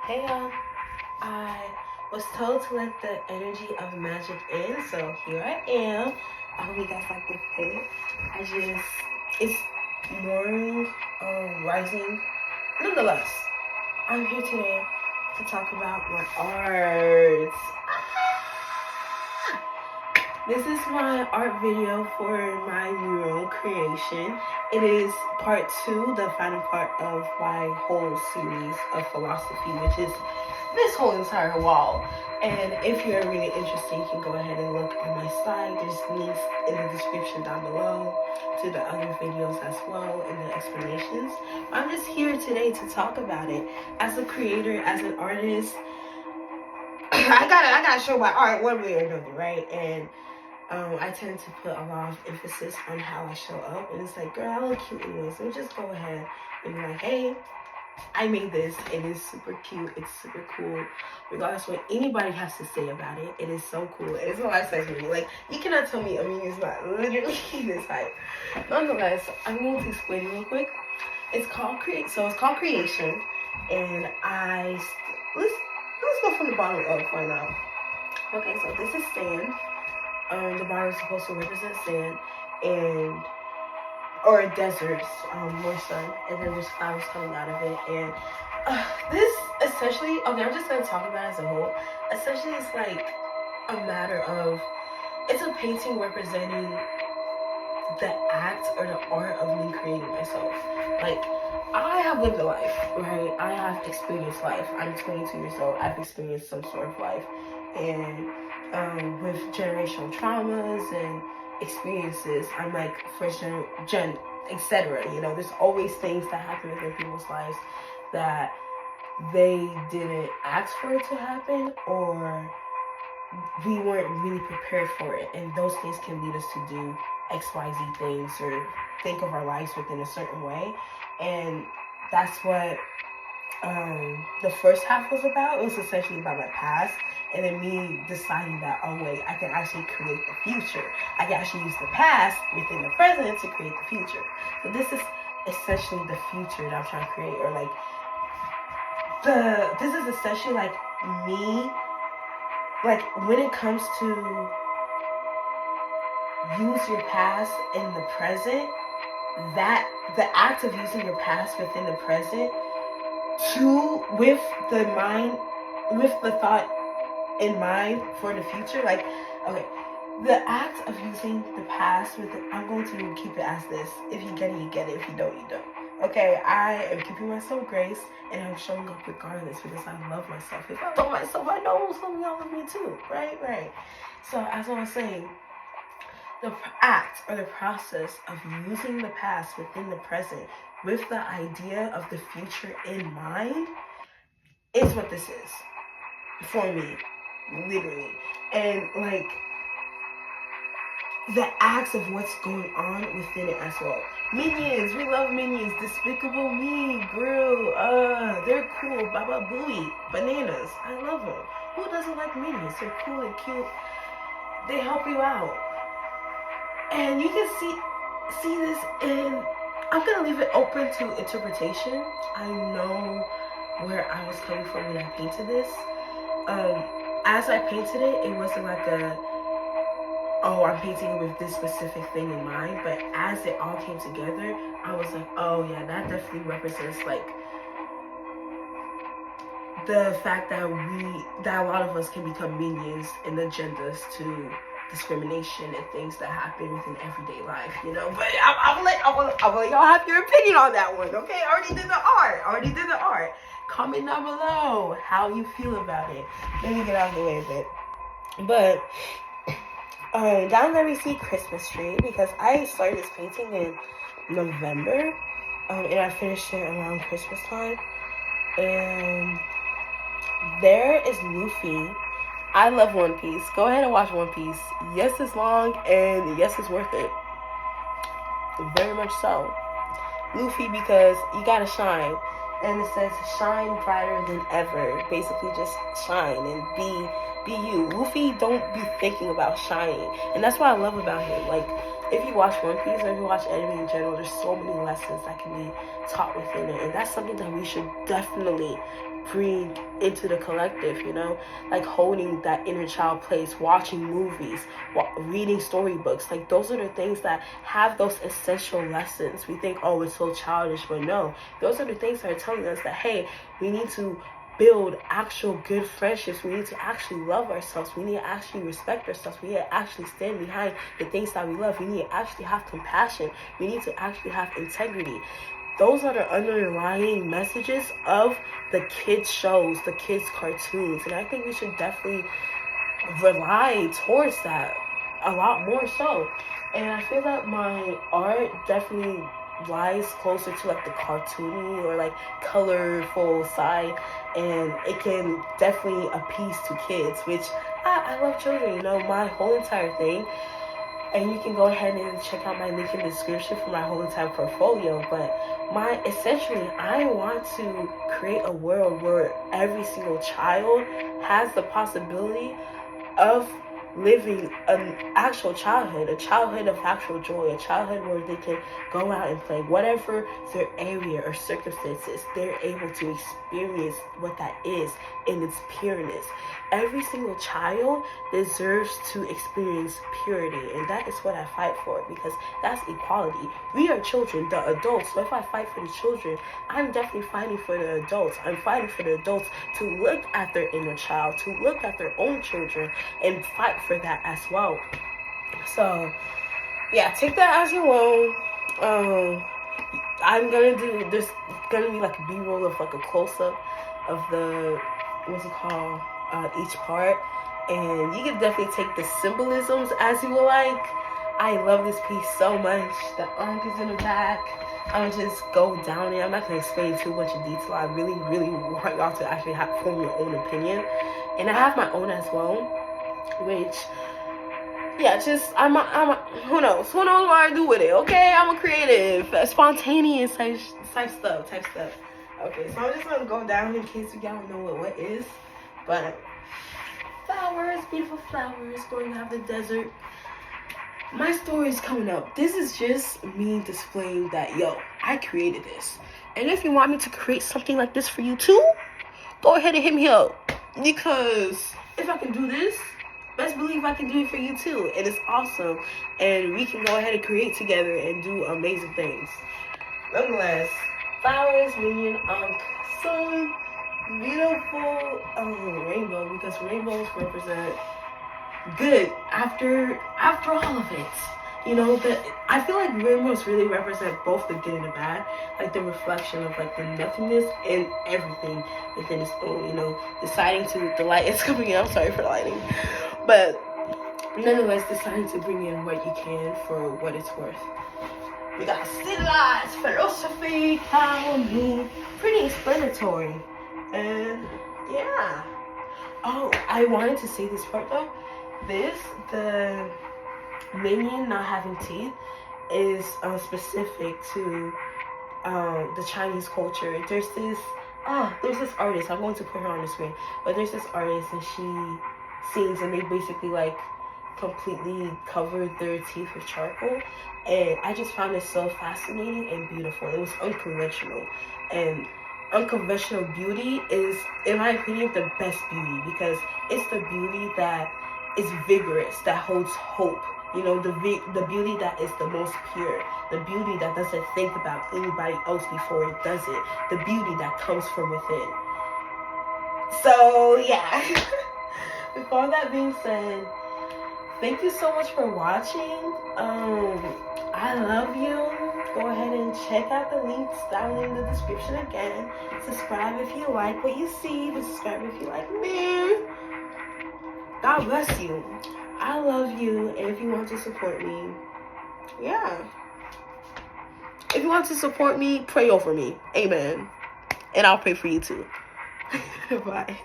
Hey y'all, I was told to let the energy of magic in, so here I am. I hope you guys like the fit. It's morning, rising. Nonetheless, I'm here today to talk about my art. This is my art video for my mural creation. It is part 2, the final part of my whole series of philosophy, which is this whole entire wall. And if you're really interested, you can go ahead and look on my site. There's links in the description down below to the other videos as well and the explanations. I'm just here today to talk about it. As a creator, as an artist, I gotta show my art one way or another, right? And I tend to put a lot of emphasis on how I show up, and it's like, girl, I look cute anyways, so just go ahead and be like, hey, I made this, it is super cute, it's super cool, regardless of what anybody has to say about it. It is so cool. It's a life size movie. Like, you cannot tell me is not literally this height. Nonetheless, I'm going to explain it real quick. It's called Creation, and let's go from the bottom up right now. Okay, so this is sand. The bottom is supposed to represent sand or deserts, more sun, and then there's flowers coming out of it. And this essentially, okay, I'm just gonna talk about it as a whole. Essentially, it's like a matter of, it's a painting representing the act or the art of me creating myself. Like, I have lived a life, right? I have experienced life. I'm 22 years old. I've experienced some sort of life, and with generational traumas and experiences, I'm like first gen, etc. You know, there's always things that happen within people's lives that they didn't ask for it to happen, or we weren't really prepared for it, and those things can lead us to do XYZ things or think of our lives within a certain way. And that's what the first half was about. It was essentially about my past, and then me deciding that, oh wait, I can actually create the future. I can actually use the past within the present to create the future. So this is essentially the future that I'm trying to create, or like this is essentially like me, like when it comes to use your past in the present, that the act of using your past within the present with the thought in mind for the future. Like, okay, the act of using the past I'm going to keep it as this. If you get it, you get it. If you don't, you don't. Okay, I am keeping myself grace, and I'm showing up regardless because I love myself. If I love myself, I know some of y'all love me too, right? So as I was saying, the act or the process of using the past within the present with the idea of the future in mind is what this is for me, literally. And like the acts of what's going on within it as well. Minions, we love Minions. Despicable Me, girl, they're cool. Baba Booey, bananas, I love them. Who doesn't like Minions? They're cool and cute. They help you out, and you can see this in. I'm gonna leave it open to interpretation. I know where I was coming from when I painted this. As I painted it, it wasn't like I'm painting it with this specific thing in mind. But as it all came together, I was like, oh yeah, that definitely represents like the fact that a lot of us can become minions and agendas to discrimination and things that happen within everyday life, you know. But I'll let y'all have your opinion on that one, okay? I already did the art. Comment down below how you feel about it. Let me get out of the way a bit. But down there we see Christmas tree, because I started this painting in November, and I finished it around Christmas time. And there is Luffy. I love One Piece. Go ahead and watch One Piece. Yes, it's long, and yes, it's worth it. Very much so. Luffy, because you gotta shine. And it says, shine brighter than ever. Basically, just shine and be you. Luffy don't be thinking about shining. And that's what I love about him. Like, if you watch One Piece or if you watch anime in general, there's so many lessons that can be taught within it. And that's something that we should definitely bring into the collective, you know, like holding that inner child place, watching movies, reading storybooks. Like, those are the things that have those essential lessons. We think, oh, it's so childish, but no, those are the things that are telling us that, hey, we need to build actual good friendships. We need to actually love ourselves. We need to actually respect ourselves. We need to actually stand behind the things that we love. We need to actually have compassion. We need to actually have integrity. Those are the underlying messages of the kids' shows, the kids' cartoons. And I think we should definitely rely towards that a lot more so. And I feel that my art definitely lies closer to like the cartoony or like colorful side, and it can definitely appease to kids, which I love children, you know, my whole entire thing. And you can go ahead and check out my link in the description for my whole entire portfolio. But essentially, I want to create a world where every single child has the possibility of living an actual childhood, a childhood of actual joy, a childhood where they can go out and play. Whatever their area or circumstances, they're able to experience what that is in its pureness. Every single child deserves to experience purity, and that is what I fight for, because that's equality. We are children, the adults, so if I fight for the children, I'm definitely fighting for the adults. I'm fighting for the adults to look at their inner child, to look at their own children, and fight for that as well. So yeah, take that as you will. I'm gonna do, there's gonna be like a B-roll of like a close-up of the, what's it called, each part, and you can definitely take the symbolisms as you will like. I love this piece so much. The unk is in the back. I'm gonna just go down it. I'm not gonna explain too much in detail. I really want y'all to actually form your own opinion, and I have my own as well, which, yeah, just I'm who knows what I do with it. Okay, I'm a creative, spontaneous type stuff. Okay, so I'm just gonna go down in case y'all don't know what is. But flowers, beautiful flowers, going out the desert. My story is coming up. This is just me displaying that, yo, I created this. And if you want me to create something like this for you too, go ahead and hit me up. Because if I can do this, best believe I can do it for you too. And it's awesome. And we can go ahead and create together and do amazing things. Nonetheless, flowers, minion, sun, beautiful rainbow, because rainbows represent good after all of it. You know, that I feel like rainbows really represent both the good and the bad, like the reflection of like the nothingness and everything within its own, you know, deciding to, the light is coming in, I'm sorry for lighting, but nonetheless deciding to bring in what you can for what it's worth. We got city lights, philosophy, colony, pretty explanatory. And yeah. Oh, I wanted to say this part though. The minion not having teeth is specific to the Chinese culture. There's this artist, I'm going to put her on the screen, but there's this artist and she sings, and they basically like completely covered their teeth with charcoal, and I just found it so fascinating and beautiful. It was unconventional, and unconventional beauty is, in my opinion, the best beauty, because it's the beauty that is vigorous, that holds hope. You know, the beauty that is the most pure, the beauty that doesn't think about anybody else before it does it, the beauty that comes from within. So yeah, with all that being said, thank you so much for watching. I love you. Go ahead and check out the links down in the description again. Subscribe if you like what you see. Subscribe if you like me. God bless you. I love you. And if you want to support me, yeah. If you want to support me, pray over me. Amen. And I'll pray for you too. Bye.